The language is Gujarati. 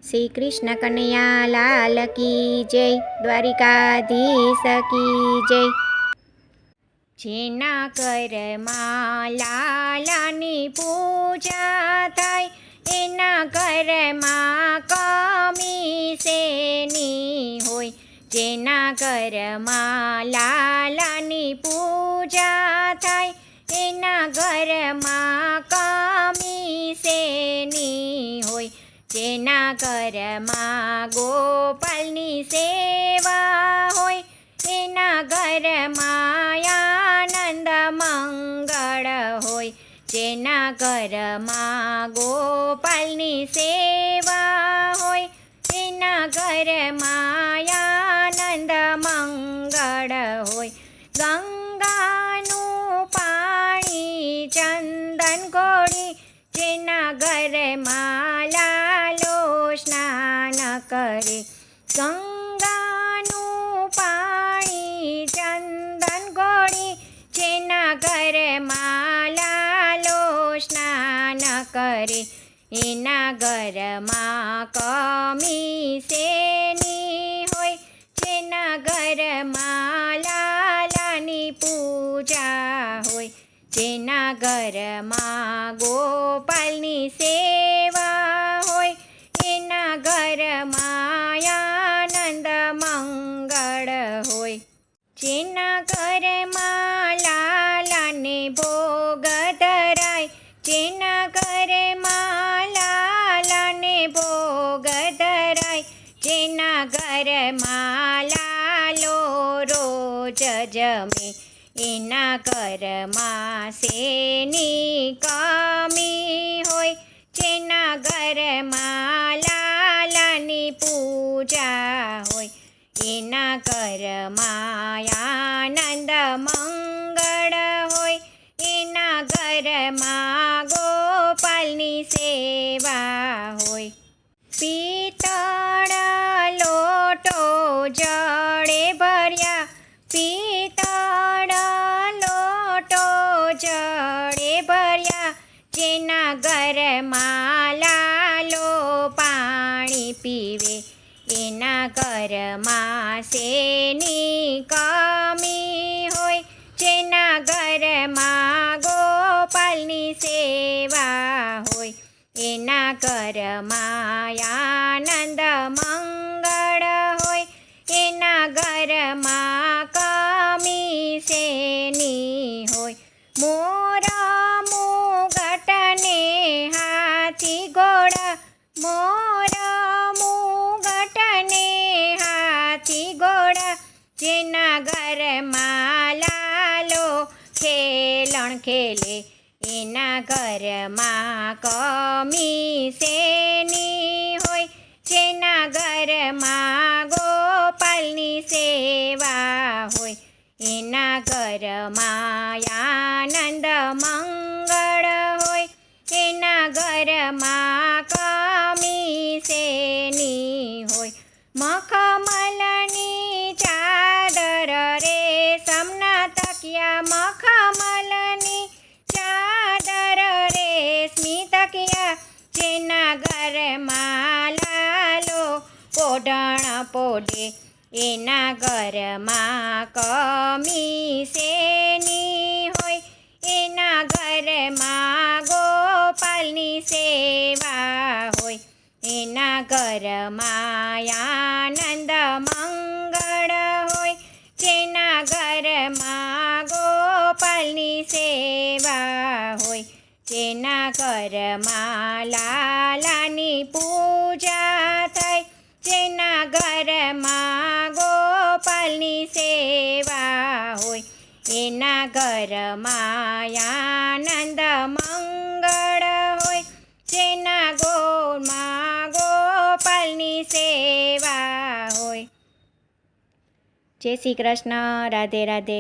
શ્રી કૃષ્ણ કનૈયા લાલ કી જય, દ્વારિકાધીશ કી જય। જેના ઘરમાં લાલાની પૂજા થાય, એના ઘરમાં કમી શેની હોય। જેના ઘરમાં લાલાની પૂજા થાય, એના ઘરમાં કમી શેની હોય। જેના ઘરમાં ગોપાલની સેવા હોય, એના ઘરમાં આનંદ મંગળ હોય। જેના ઘરમાં ગોપાલની સેવા હોય, એના ઘરમાં આનંદ મંગળ હોય। ગંગાનું પાણી ચંદન ઘોડી, જેના ઘરમાં લાલો સ્નાન કરે। ગંગાનું પાણી ચંદન ઘોડી, જેના ઘરમાં લાલો સ્નાન કરે। એના ઘરમાં કમી શેની હોય, જેના ઘરમાં લાલાની પૂજા હોય। જેના ઘરમાં ગોપાલની સેવા હોય, એના ઘરમાં આનંદ મંગળ હોય। જેના ઘરમાં લાલાને ભોગ ધરાય, જેના ઘરમાં લાલાને ભોગ ધરાય, જેના ઘરમાં લાલો રોજ જમે, એના ઘરમાં શેની કમી હોય। જેના ઘરમાં લાલાની પૂજા હોય, એના ઘરમાં આનંદ મંગળ હોય। એના ઘરમાં ગોપાલની સેવા હોય। પિત્તળ લોટો જળે ભર્યા, પિત્તળ લોટો જળે ભર્યા, જેના ઘરમાં લાલો પાણી પીવે, એના ઘરમાં શેની કમી હોય। જેના ઘરમાં ગોપાલની સેવા હોય, એના ઘરમાં આનંદ મંગળ હોય। એના ઘરમાં કમી શેની હોય। મોર મુગટને હાથી ઘોડા, મોર મુગટને હાથી ઘોડા, જેના ઘરમાં લાલો ખેલણ ખેલે, એના ઘરમાં કમી શેની હોય। જેના ઘરમાં ગોપાલની સેવા હોય, એના ઘરમાં આનંદ મંગળ હોય। એના ઘરમાં કમી શેની હોય। મખમલની ચાદર રેશમના તકિયા, મખમલની ચાદર રેશમી તકિયા, જેના ઘરમાં લાલો પોઢણ પોઢે, એના ઘરમાં કમી શેની હોય। એના ઘરમાં ગોપાલની સેવા હોય, એના ઘરમાં આનંદ મંગળ હોય। જેના ઘરમાં ગોપાલની સેવા હોય, જેના ઘરમાં લાલાની પૂજા થાય, જેના ઘરમાં ગોપાલની સેવા હોય, એના ઘરમાં આનંદ મંગળ હોય। જેના ઘરમાં ગોપાલની સેવા હોય। જય શ્રી કૃષ્ણ, રાધે રાધે।